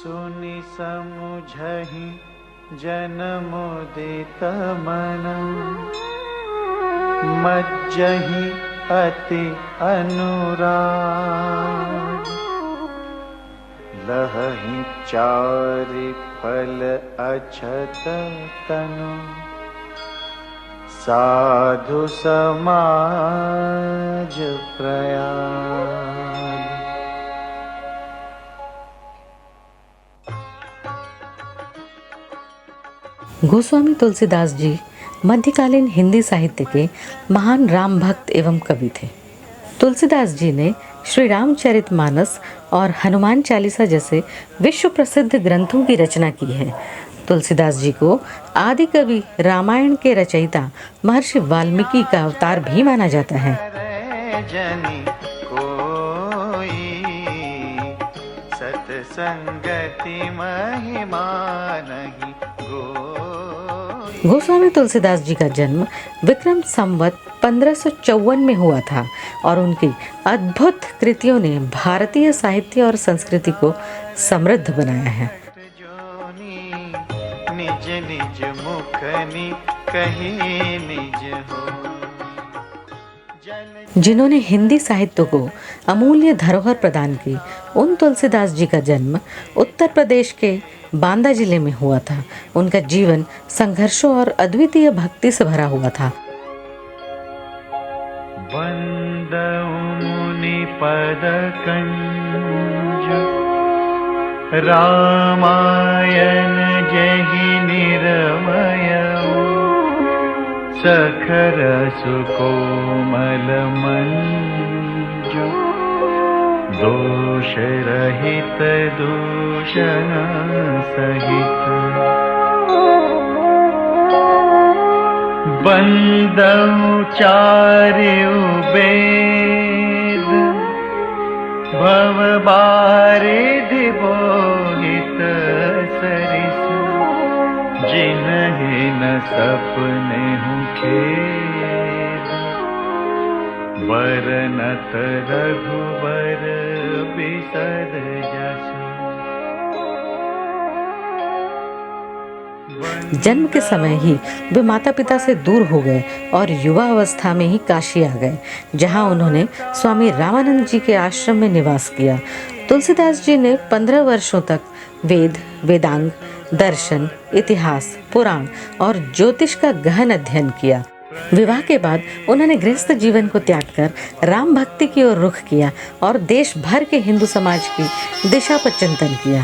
सुनि समुझहि जन मुदित मन, मज्जहि अति अनुराग। लहहि चारि फल अछत तनु, साधु समाज प्रयाग। गोस्वामी तुलसीदास जी मध्यकालीन हिंदी साहित्य के महान राम भक्त एवं कवि थे। तुलसीदास जी ने श्री रामचरितमानस और हनुमान चालीसा जैसे विश्व प्रसिद्ध ग्रंथों की रचना की है। तुलसीदास जी को आदि कवि रामायण के रचयिता महर्षि वाल्मीकि का अवतार भी माना जाता है। सत्संगति महिमा नहीं गोस्वामी तुलसीदास जी का जन्म विक्रम संवत 1554 में हुआ था और उनकी अद्भुत कृतियों ने भारतीय साहित्य और संस्कृति को समृद्ध बनाया है। निज निज मुखनि कही निज हो। जिन्होंने हिंदी साहित्य को अमूल्य धरोहर प्रदान की, उन तुलसीदास जी का जन्म उत्तर प्रदेश के बांदा जिले में हुआ था। उनका जीवन संघर्षों और अद्वितीय भक्ति से भरा हुआ था। वंदउ मुनि पद कंज, रामायण जहि निरमय। सखर सुकोमल मंजु, दोष रहित दूषण सहित। बंदउ चारु वेद, भव बारिधि बोहित सरिस। जिन्हि न सपने खेद, बरनत रघुबर बिसर जसु। जन्म के समय ही वे माता पिता से दूर हो गए और युवा अवस्था में ही काशी आ गए, जहां उन्होंने स्वामी रामानंद जी के आश्रम में निवास किया। तुलसीदास जी ने 15 वर्षों तक वेद, वेदांग, दर्शन, इतिहास, पुराण और ज्योतिष का गहन अध्ययन किया। विवाह के बाद उन्होंने गृहस्थ जीवन को त्याग कर राम भक्ति की ओर रुख किया और देश भर के हिंदू समाज की दिशा पर चिंतन किया।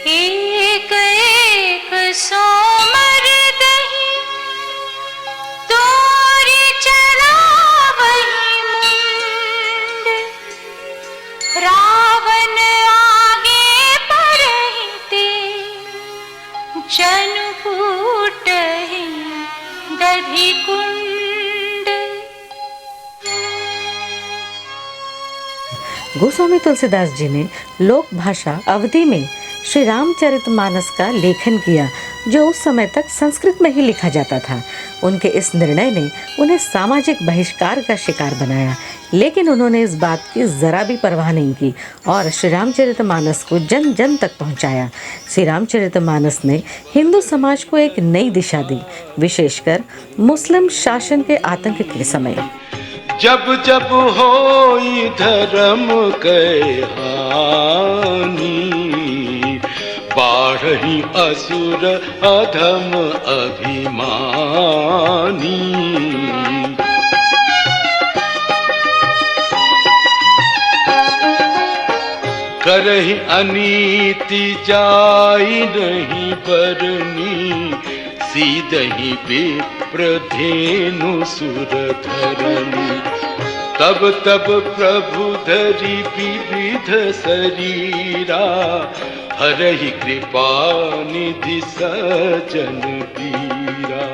एक एक सोमर दही, तोरी चलावही मुंड। रावण आगे परहिते, जन फूटहि दधि कुंड। गोस्वामी तुलसीदास जी ने लोक भाषा अवधी में श्री रामचरितमानस का लेखन किया, जो उस समय तक संस्कृत में ही लिखा जाता था। उनके इस निर्णय ने उन्हें सामाजिक बहिष्कार का शिकार बनाया, लेकिन उन्होंने इस बात की जरा भी परवाह नहीं की और श्री रामचरितमानस को जन जन तक पहुंचाया। श्री रामचरितमानस ने हिंदू समाज को एक नई दिशा दी, विशेषकर मुस्लिम शासन के आतंक के समय। जब जब होई धर्म के हानि, बाढ़हि असुर अधम अभिमानी। करहि अनीति जाई नहीं बरनी, सीधहि विप्र धेनु सुर धरनी। तब तब प्रभु धरि विविध शरीरा, हरहि कृपा निधि सजन पीरा।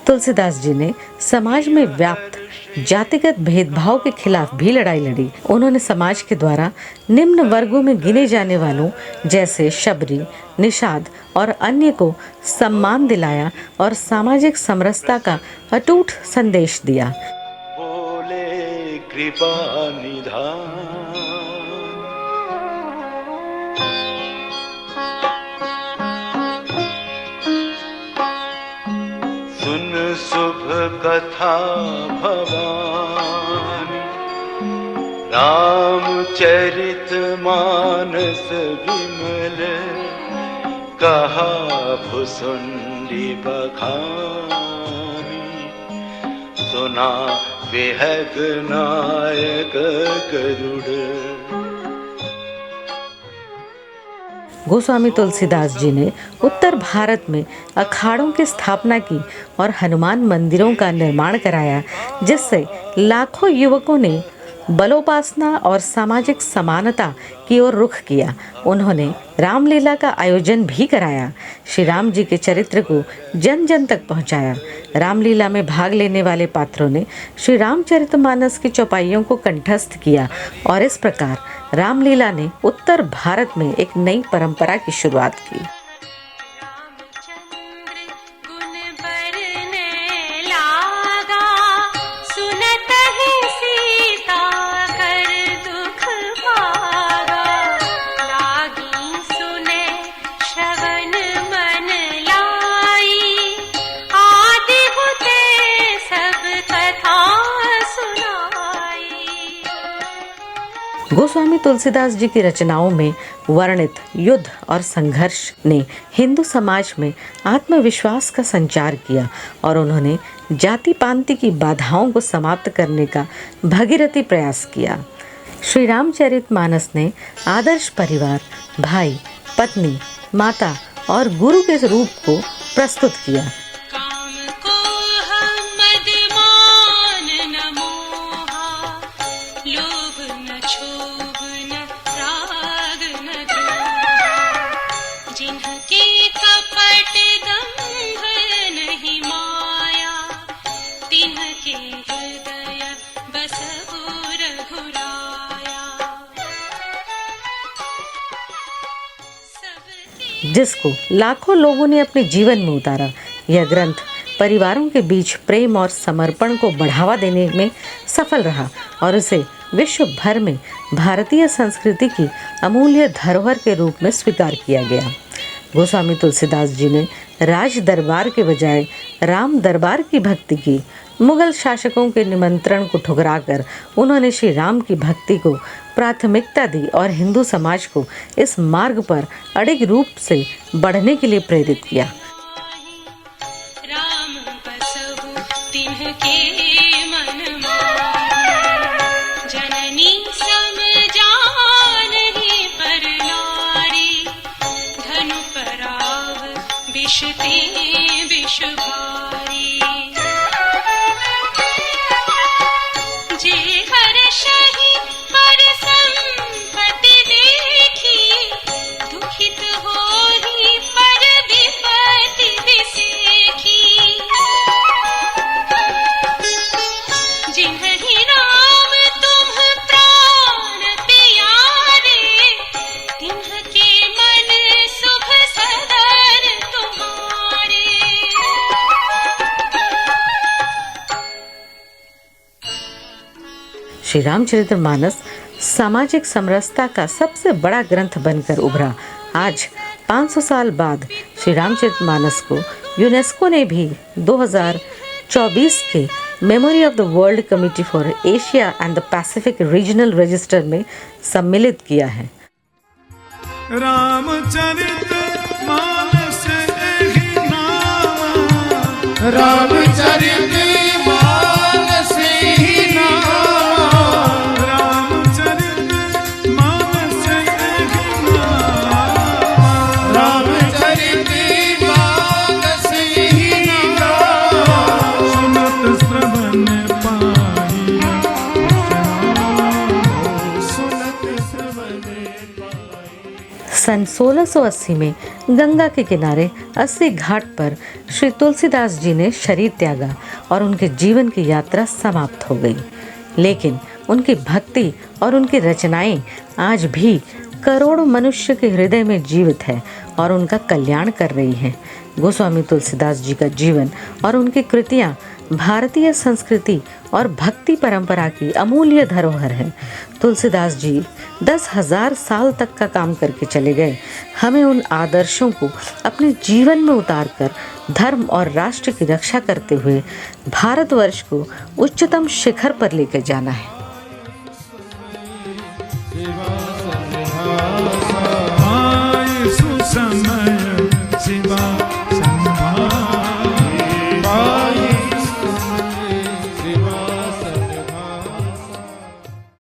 तुलसीदास जी ने समाज में व्याप्त जातिगत भेदभाव के खिलाफ भी लड़ाई लड़ी। उन्होंने समाज के द्वारा निम्न वर्गों में गिने जाने वालों जैसे शबरी, निषाद और अन्य को सम्मान दिलाया और सामाजिक समरसता का अटूट संदेश दिया। बोले कृपा निधान, सुन शुभ कथा भवानी, रामचरित मानस विमल, कहा भुसुंडी बखानी, सुना विहग नायक गरुड़। गोस्वामी तुलसीदास जी ने उत्तर भारत में अखाड़ों की स्थापना की और हनुमान मंदिरों का निर्माण कराया, जिससे लाखों युवकों ने बलोपासना और सामाजिक समानता की ओर रुख किया। उन्होंने रामलीला का आयोजन भी कराया, श्री राम जी के चरित्र को जन जन तक पहुंचाया। रामलीला में भाग लेने वाले पात्रों ने श्री रामचरितमानस की चौपाइयों को कंठस्थ किया और इस प्रकार रामलीला ने उत्तर भारत में एक नई परंपरा की शुरुआत की। गोस्वामी तुलसीदास जी की रचनाओं में वर्णित युद्ध और संघर्ष ने हिंदू समाज में आत्मविश्वास का संचार किया और उन्होंने जाति पांति की बाधाओं को समाप्त करने का भगीरथी प्रयास किया। श्री रामचरितमानस ने आदर्श परिवार, भाई, पत्नी, माता और गुरु के रूप को प्रस्तुत किया। जिसको लाखों लोगों ने अपने जीवन में उतारा। यह ग्रंथ परिवारों के बीच प्रेम और समर्पण को बढ़ावा देने में सफल रहा और इसे विश्व भर में भारतीय संस्कृति की अमूल्य धरोहर के रूप में स्वीकार किया गया। गोस्वामी तुलसीदास जी ने राज दरबार के बजाय राम दरबार की भक्ति की। मुगल शासकों के निमंत्रण को ठुकराकर उन्होंने श्री राम की भक्ति को प्राथमिकता दी और हिंदू समाज को इस मार्ग पर अडिग रूप से बढ़ने के लिए प्रेरित किया। श्री रामचरितमानस सामाजिक समरसता का सबसे बड़ा ग्रंथ बनकर उभरा। आज 500 साल बाद श्री रामचरितमानस को यूनेस्को ने भी 2024 के memory of the world committee for Asia and the Pacific regional register में सम्मिलित किया है। रामचरितमानस ही नाम, रामचरितमानस ही नाम, रामचरितमानस ही नाम, रामचरितमानस ही नाम, सुनत श्रवण पाहिया, सुनत श्रवण पाहिया। सन 1680 में गंगा के किनारे 80 घाट पर श्री तुलसीदास जी ने शरीर त्यागा और उनके जीवन की यात्रा समाप्त हो गई। लेकिन उनकी भक्ति और उनकी रचनाएं आज भी करोड़ों मनुष्य के हृदय में जीवित है और उनका कल्याण कर रही हैं। गोस्वामी तुलसीदास जी का जीवन और उनकी कृतियां भारतीय संस्कृति और भक्ति परंपरा की अमूल्य धरोहर है। तुलसीदास जी 10,000 साल तक का काम करके चले गए। हमें उन आदर्शों को अपने जीवन में उतारकर धर्म और राष्ट्र की रक्षा करते हुए भारतवर्ष को उच्चतम शिखर पर लेकर जाना है। आए सुसमय